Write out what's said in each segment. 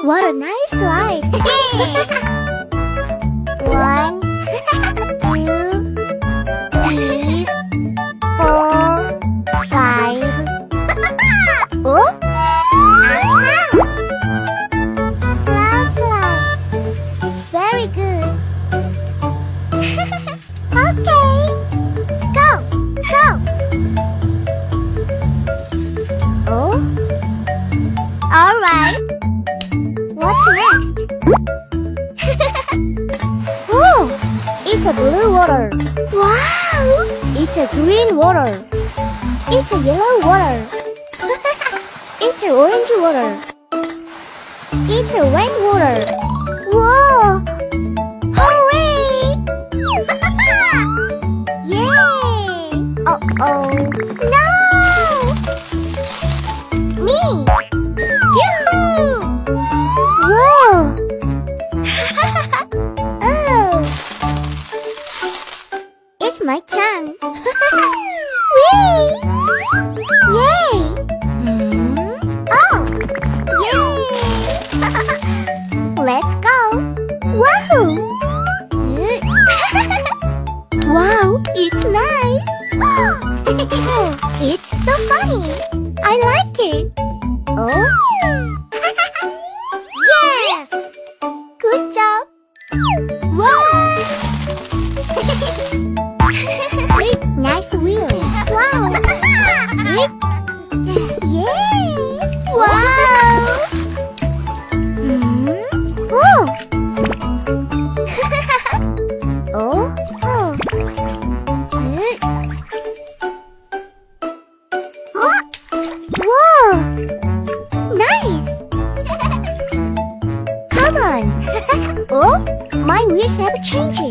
What a nice slide! One, two, three, four, five. Oh? Slow, slow. Very good. Okay. Go, go. Oh? All right. What's next? Oh, it's a blue water. Wow! It's a green water. It's a yellow water. It's an orange water. It's a red water. Whoa! Hooray! Yay! Uh-oh. No! Me! Yoo-hoo! Whoa! Oh! It's my turn. Whee! Yay! Oh! Yay! Let's go! Wahoo! Wow, it's nice! It's so funny! I like it! Oh? Yes! Good job! Wow! Nice wheel! Wow! Yay! Wow! Oh! Oh? Oh! Whoa! Nice! Come on! Oh? My wheels have changed.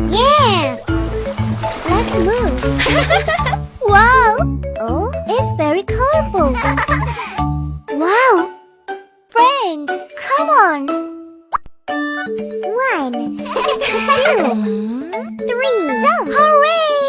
Yes! Let's move. Wow! Oh, it's very colorful. Wow! Friend, come on. 1, 2, 3. Hooray!